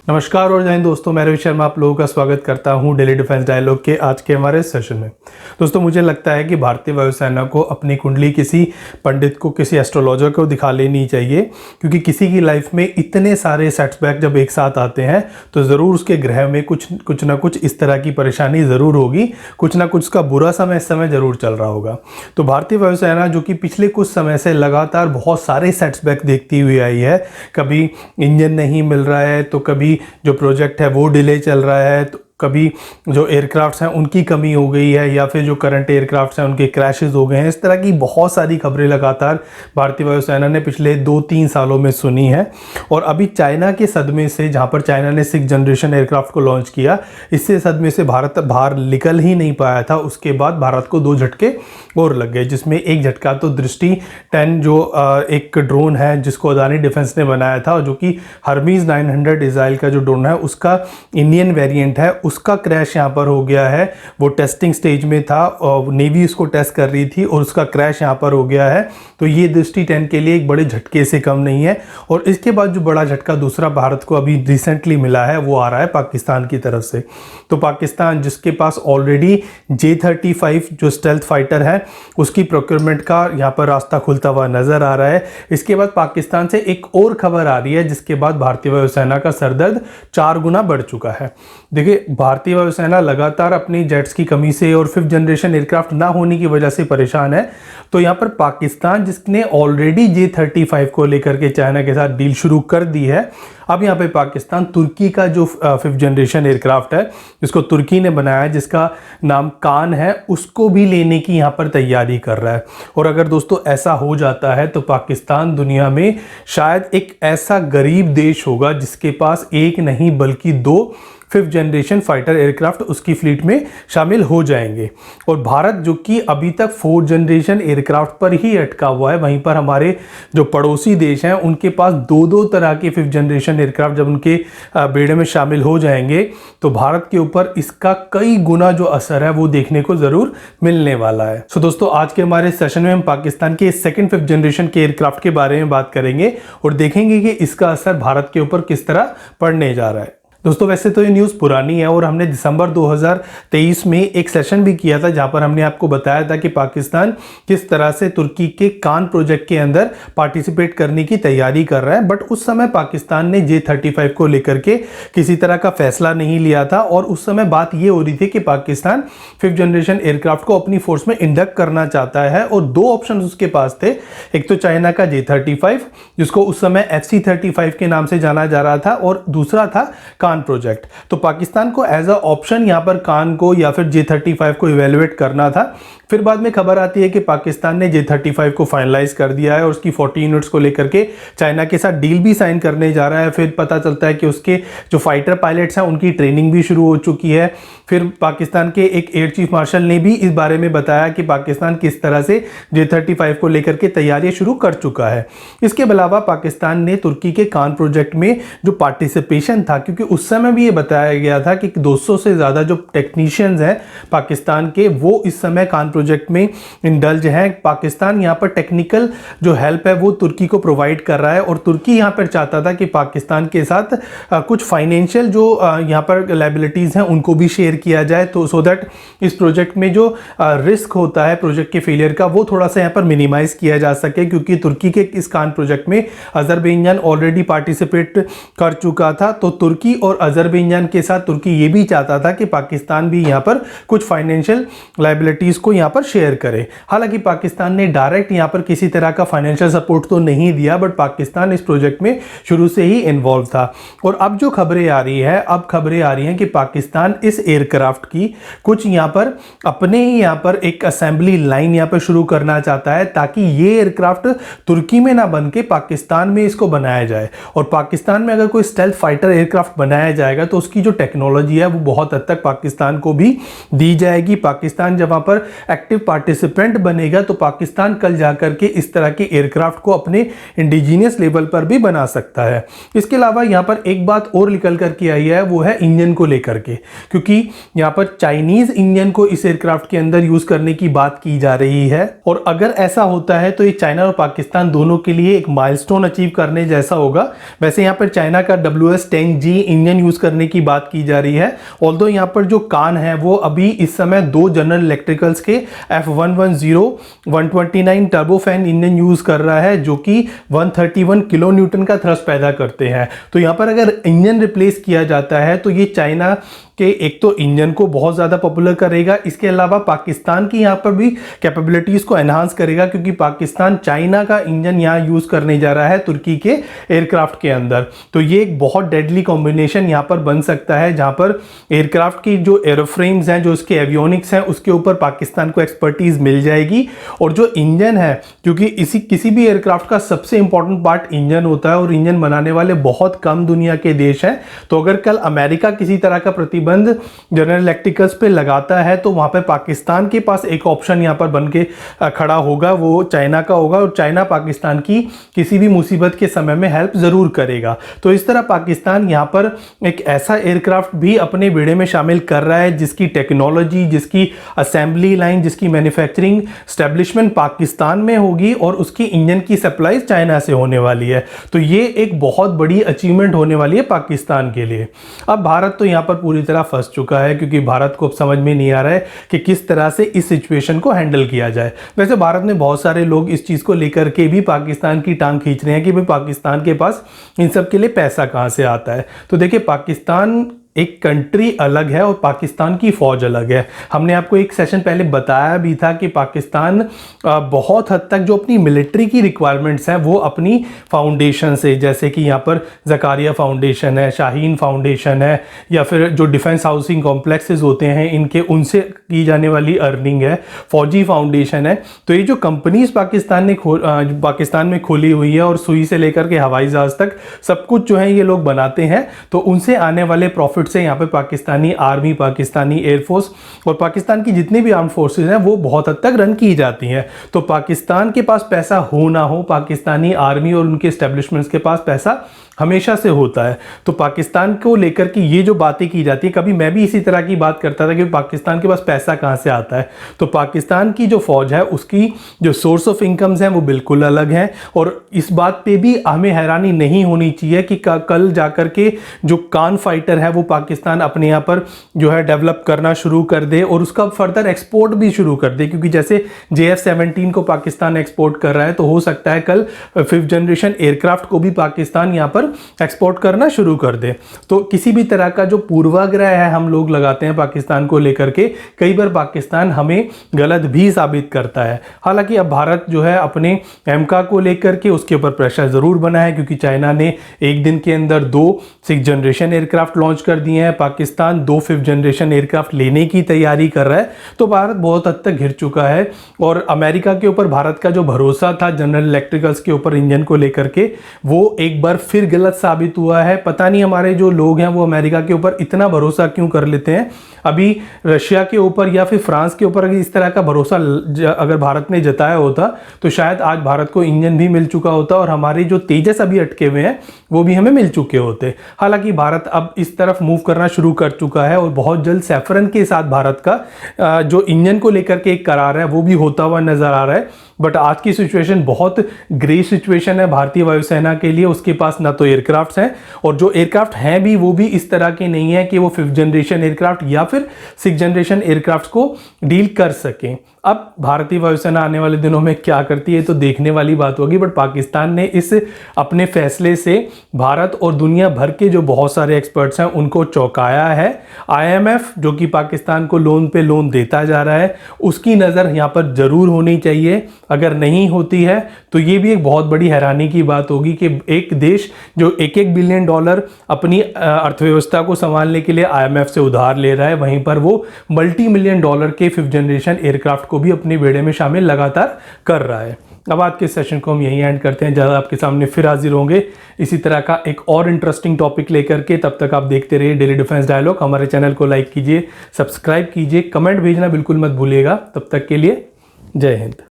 नमस्कार और जय हिंद दोस्तों, मैं रवि शर्मा आप लोगों का स्वागत करता हूं डेली डिफेंस डायलॉग के आज के हमारे सेशन में। दोस्तों, मुझे लगता है कि भारतीय वायुसेना को अपनी कुंडली किसी पंडित को, किसी एस्ट्रोलॉजर को दिखा लेनी चाहिए, क्योंकि किसी की लाइफ में इतने सारे सेटबैक जब एक साथ आते हैं तो ज़रूर उसके ग्रह में कुछ ना कुछ इस तरह की परेशानी ज़रूर होगी, कुछ ना कुछ उसका बुरा समय इस समय ज़रूर चल रहा होगा। तो भारतीय वायुसेना जो कि पिछले कुछ समय से लगातार बहुत सारे सेटबैक देखती हुई आई है, कभी इंजन नहीं मिल रहा है तो कभी जो प्रोजेक्ट है वो डिले चल रहा है, तो कभी जो एयरक्राफ्ट्स हैं उनकी कमी हो गई है, या फिर जो करंट एयरक्राफ्ट्स हैं उनके क्रैशेस हो गए हैं। इस तरह की बहुत सारी खबरें लगातार भारतीय वायुसेना ने पिछले 2-3 सालों में सुनी है। और अभी चाइना के सदमे से, जहां पर चाइना ने 6th जनरेशन एयरक्राफ्ट को लॉन्च किया, इससे सदमे से भारत बाहर निकल ही नहीं पाया था। उसके बाद भारत को 2 झटके और लग गए, जिसमें एक झटका तो दृष्टि 10 जो एक ड्रोन है जिसको अदानी डिफेंस ने बनाया था, जो कि हर्मीज 900 इजराइल का जो ड्रोन है उसका इंडियन वेरिएंट है, उसका क्रैश यहाँ पर हो गया है। वो टेस्टिंग स्टेज में था और नेवी उसको टेस्ट कर रही थी और उसका क्रैश यहाँ पर हो गया है। तो ये दृष्टि 10 के लिए एक बड़े झटके से कम नहीं है। और इसके बाद जो बड़ा झटका दूसरा भारत को अभी रिसेंटली मिला है वो आ रहा है पाकिस्तान की तरफ से। तो पाकिस्तान, जिसके पास ऑलरेडी J-35 जो स्टेल्थ फाइटर है, उसकी प्रोक्योरमेंट का यहाँ पर रास्ता खुलता हुआ नजर आ रहा है। इसके बाद पाकिस्तान से एक और खबर आ रही है, जिसके बाद भारतीय वायुसेना का सरदर्द 4 गुना बढ़ चुका है। देखिए, भारतीय वायुसेना लगातार अपनी जेट्स की कमी से और 5th जनरेशन एयरक्राफ्ट ना होने की वजह से परेशान है। तो यहाँ पर पाकिस्तान, जिसने ऑलरेडी J-35 को लेकर के चाइना के साथ डील शुरू कर दी है, अब यहाँ पे पाकिस्तान तुर्की का जो 5th जनरेशन एयरक्राफ्ट है, जिसको तुर्की ने बनाया है, जिसका नाम कान है, उसको भी लेने की यहाँ पर तैयारी कर रहा है। और अगर दोस्तों ऐसा हो जाता है तो पाकिस्तान दुनिया में शायद एक ऐसा गरीब देश होगा जिसके पास एक नहीं बल्कि 2 5th जनरेशन फाइटर एयरक्राफ्ट उसकी फ्लीट में शामिल हो जाएंगे। और भारत, जो कि अभी तक 4th जनरेशन एयरक्राफ्ट पर ही अटका हुआ है, वहीं पर हमारे जो पड़ोसी देश हैं उनके पास 2-2 तरह के 5th जनरेशन एयरक्राफ्ट जब उनके बेड़े में शामिल हो जाएंगे तो भारत के ऊपर इसका कई गुना जो असर है वो देखने को जरूर मिलने वाला है। सो दोस्तों, आज के हमारे सेशन में हम पाकिस्तान के 2nd 5th जनरेशन के एयरक्राफ्ट के बारे में बात करेंगे और देखेंगे कि इसका असर भारत के ऊपर किस तरह पड़ने जा रहा है। दोस्तों, वैसे तो ये न्यूज़ पुरानी है और हमने दिसंबर 2023 में एक सेशन भी किया था, जहां पर हमने आपको बताया था कि पाकिस्तान किस तरह से तुर्की के कान प्रोजेक्ट के अंदर पार्टिसिपेट करने की तैयारी कर रहा है। बट उस समय पाकिस्तान ने J-35 को लेकर के किसी तरह का फैसला नहीं लिया था। और उस समय बात ये हो रही थी कि पाकिस्तान 5th जनरेशन एयरक्राफ्ट को अपनी फोर्स में इंडक्ट करना चाहता है, और 2 ऑप्शन उसके पास थे। एक तो चाइना का J-35, जिसको उस समय FC-35 के नाम से जाना जा रहा था, और दूसरा था कान प्रोजेक्ट। तो पाकिस्तान को एज अ ऑप्शन यहां पर कान को या फिर J-35 को इवेलुएट करना था। फिर बाद में खबर आती है कि पाकिस्तान ने J-35 को फाइनलाइज कर दिया है और उसकी 40 यूनिट्स को लेकर के चाइना के साथ डील भी साइन करने जा रहा है। फिर पता चलता है कि उसके जो फाइटर पायलट्स हैं उनकी ट्रेनिंग भी शुरू हो चुकी है। फिर पाकिस्तान के एक एयर चीफ मार्शल ने भी इस बारे में बताया कि पाकिस्तान किस तरह से J-35 को लेकर के तैयारियां शुरू कर चुका है। इसके अलावा पाकिस्तान ने तुर्की के कान प्रोजेक्ट में जो पार्टिसिपेशन था, क्योंकि उस समय भी ये बताया गया था कि 200 से ज़्यादा जो टेक्नीशियंस हैं पाकिस्तान के, वो इस समय कान प्रोजेक्ट में इंडल्ज हैं। पाकिस्तान यहाँ पर टेक्निकल जो हेल्प है वो तुर्की को प्रोवाइड कर रहा है, और तुर्की यहाँ पर चाहता था कि पाकिस्तान के साथ कुछ फाइनेंशियल जो यहाँ पर लायबिलिटीज़ हैं उनको भी शेयर किया जाए, तो सो दैट इस प्रोजेक्ट में जो रिस्क होता है प्रोजेक्ट के फेलियर का वो थोड़ा सा यहाँ पर मिनिमाइज किया जा सके। क्योंकि तुर्की के इस कान प्रोजेक्ट में अजरबैजान ऑलरेडी पार्टिसिपेट कर चुका था, तो तुर्की और अजरबैजान के साथ तुर्की ये भी चाहता था कि पाकिस्तान भी यहाँ पर कुछ फाइनेंशियल लायबिलिटीज़ को यहाँ पर शेयर करे। हालांकि पाकिस्तान ने डायरेक्ट यहाँ पर किसी तरह का फाइनेंशियल सपोर्ट तो नहीं दिया, बट पाकिस्तान इस प्रोजेक्ट में शुरू से ही इन्वॉल्व था। और अब जो खबरें आ रही हैं कि पाकिस्तान इस एयरक्राफ्ट की कुछ यहाँ पर अपने ही यहाँ पर एक असेंबली लाइन यहाँ पर शुरू करना चाहता है, ताकि ये एयरक्राफ्ट तुर्की में ना बन के पाकिस्तान में इसको बनाया जाए। और पाकिस्तान में अगर कोई स्टेल्थ फाइटर एयरक्राफ्ट बनाया जाएगा तो उसकी जो टेक्नोलॉजी है वो बहुत हद तक पाकिस्तान को भी दी जाएगी। पाकिस्तान जब वहाँ पर एक्टिव पार्टिसिपेंट बनेगा तो पाकिस्तान कल जाकर के इस तरह के एयरक्राफ्ट को अपने इंडिजीनियस लेवल पर भी बना सकता है। इसके अलावा यहाँ पर एक बात और निकल कर के आई है, वो है इंजन को लेकर के, क्योंकि यहाँ पर चाइनीज इंजन को इस एयरक्राफ्ट के अंदर यूज करने की बात की जा रही है। और अगर ऐसा होता है तो ये चाइना और पाकिस्तान दोनों के लिए एक माइलस्टोन अचीव करने जैसा होगा। वैसे यहाँ पर चाइना का WS-10G इंजन यूज करने की बात की जा रही है, ऑल्दो यहाँ पर जो कान है वो अभी इस समय 2 जनरल इलेक्ट्रिकल्स के F110 129 टर्बोफैन इंजन यूज कर रहा है, जो कि 131 किलो न्यूटन का थ्रस्ट पैदा करते हैं। तो यहाँ पर अगर इंजन रिप्लेस किया जाता है तो ये चाइना कि एक तो इंजन को बहुत ज़्यादा पॉपुलर करेगा, इसके अलावा पाकिस्तान की यहाँ पर भी कैपेबिलिटीज़ को एनहांस करेगा, क्योंकि पाकिस्तान चाइना का इंजन यहाँ यूज़ करने जा रहा है तुर्की के एयरक्राफ्ट के अंदर। तो ये एक बहुत डेडली कॉम्बिनेशन यहाँ पर बन सकता है, जहाँ पर एयरक्राफ्ट की जो एरोफ्रेम्स हैं, जो उसके एवियोनिक्स हैं, उसके ऊपर पाकिस्तान को एक्सपर्टीज़ मिल जाएगी। और जो इंजन है, क्योंकि किसी भी एयरक्राफ्ट का सबसे इंपॉर्टेंट पार्ट इंजन होता है और इंजन बनाने वाले बहुत कम दुनिया के देश हैं। तो अगर कल अमेरिका किसी तरह का प्रतिबंध जनरल इलेक्ट्रिकल्स पे लगाता है तो वहां पे पाकिस्तान के पास एक ऑप्शन यहां पर बन के खड़ा होगा, वो चाइना का होगा, और चाइना पाकिस्तान की किसी भी मुसीबत के समय में हेल्प जरूर करेगा। तो इस तरह पाकिस्तान यहां पर एक ऐसा एयरक्राफ्ट भी अपने बेड़े में शामिल कर रहा है जिसकी टेक्नोलॉजी, जिसकी असेंबली लाइन, जिसकी मैन्युफैक्चरिंग स्टैब्लिशमेंट पाकिस्तान में होगी और उसकी इंजन की सप्लाई चाइना से होने वाली है। तो ये एक बहुत बड़ी अचीवमेंट होने वाली है पाकिस्तान के लिए। अब भारत तो यहां पर पूरी तरह फंस चुका है, क्योंकि भारत को अब समझ में नहीं आ रहा है कि किस तरह से इस सिचुएशन को हैंडल किया जाए। वैसे भारत में बहुत सारे लोग इस चीज को लेकर के भी पाकिस्तान की टांग खींच रहे हैं कि भाई पाकिस्तान के पास इन सब के लिए पैसा कहां से आता है। तो देखिए, पाकिस्तान एक कंट्री अलग है और पाकिस्तान की फौज अलग है। हमने आपको एक सेशन पहले बताया भी था कि पाकिस्तान बहुत हद तक जो अपनी मिलिट्री की रिक्वायरमेंट्स हैं वो अपनी फाउंडेशन से, जैसे कि यहाँ पर ज़कारिया फाउंडेशन है, शाहीन फाउंडेशन है, या फिर जो डिफेंस हाउसिंग कॉम्प्लेक्सेस होते हैं इनके, उनसे की जाने वाली अर्निंग है, फौजी फाउंडेशन है। तो ये जो कंपनीज पाकिस्तान में खोली हुई है, और सुई से लेकर के हवाई जहाज तक सब कुछ जो है ये लोग बनाते हैं, तो उनसे आने वाले प्रॉफिट से यहाँ पे पाकिस्तानी आर्मी, पाकिस्तानी एयरफोर्स और पाकिस्तान की जितनी भी आर्म फोर्सेस हैं वो बहुत हद तक रन की जाती हैं। तो पाकिस्तान के पास पैसा हो ना हो, पाकिस्तानी आर्मी और उनके एस्टेब्लिशमेंट्स के पास पैसा हमेशा से होता है। तो पाकिस्तान को लेकर के ये जो बातें की जाती है, कभी मैं भी इसी तरह की बात करता था कि पाकिस्तान के पास पैसा कहाँ से आता है। तो पाकिस्तान की जो फौज है उसकी जो सोर्स ऑफ इनकम्स हैं वो बिल्कुल अलग हैं, और इस बात पे भी हमें हैरानी नहीं होनी चाहिए कि कल जाकर के जो कान फाइटर है वो पाकिस्तान अपने यहाँ पर जो है डेवलप करना शुरू कर दे और उसका फर्दर एक्सपोर्ट भी शुरू कर दे, क्योंकि जैसे JF-17 को पाकिस्तान एक्सपोर्ट कर रहा है, तो हो सकता है कल 5th जनरेशन एयरक्राफ्ट को भी पाकिस्तान यहाँ पर एक्सपोर्ट करना शुरू कर दे। तो किसी भी तरह का जो पूर्वाग्रह है हम लोग लगाते हैं पाकिस्तान को लेकर के, कई बार पाकिस्तान हमें गलत भी साबित करता है। हालांकि अब भारत जो है अपने एमका को लेकर के उसके ऊपर प्रेशर जरूर बना है, क्योंकि चाइना ने एक दिन के अंदर 2 6th जनरेशन एयरक्राफ्ट लॉन्च कर दिए हैं, पाकिस्तान 2 5th जनरेशन एयरक्राफ्ट लेने की तैयारी कर रहा है। तो भारत बहुत हद तक घिर चुका है, और अमेरिका के ऊपर भारत का जो भरोसा था जनरल इलेक्ट्रिकल्स के ऊपर इंजन को लेकर के, वो एक बार फिर गलत साबित हुआ है। पता नहीं हमारे जो लोग हैं वो अमेरिका के ऊपर इतना भरोसा क्यों कर लेते हैं। अभी रशिया के ऊपर या फिर फ्रांस के ऊपर इस तरह का भरोसा अगर भारत ने जताया होता तो शायद आज भारत को इंजन भी मिल चुका होता और हमारे जो तेजस अभी अटके हुए हैं वो भी हमें मिल चुके होते। हालांकि भारत अब इस तरफ मूव करना शुरू कर चुका है और बहुत जल्द सैफरन के साथ भारत का जो इंजन को लेकर के एक करार है वो भी होता हुआ नजर आ रहा है। बट आज की सिचुएशन बहुत ग्रे सिचुएशन है भारतीय वायुसेना के लिए। उसके पास ना तो एयरक्राफ्ट हैं, और जो एयरक्राफ्ट हैं भी वो भी इस तरह के नहीं है कि वो 5th जनरेशन एयरक्राफ्ट या फिर 6th जनरेशन एयरक्राफ्ट को डील कर सकें। अब भारतीय वायुसेना आने वाले दिनों में क्या करती है तो देखने वाली बात होगी। बट पाकिस्तान ने इस अपने फैसले से भारत और दुनिया भर के जो बहुत सारे एक्सपर्ट्स हैं उनको चौंकाया है। IMF जो कि पाकिस्तान को लोन पे लोन देता जा रहा है, उसकी नज़र यहाँ पर जरूर होनी चाहिए। अगर नहीं होती है तो ये भी एक बहुत बड़ी हैरानी की बात होगी कि एक देश जो $1-1 बिलियन अपनी अर्थव्यवस्था को संभालने के लिए IMF से उधार ले रहा है, वहीं पर वो $multi-million के 5th जनरेशन एयरक्राफ्ट को भी अपने बेड़े में शामिल लगातार कर रहा है। अब आज के सेशन को हम यहीं एंड करते हैं। ज़्यादा आपके सामने फिर हाजिर होंगे इसी तरह का एक और इंटरेस्टिंग टॉपिक लेकर के। तब तक आप देखते रहिए डेली डिफेंस डायलॉग। हमारे चैनल को लाइक कीजिए, सब्सक्राइब कीजिए, कमेंट भेजना बिल्कुल मत भूलिएगा। तब तक के लिए जय हिंद।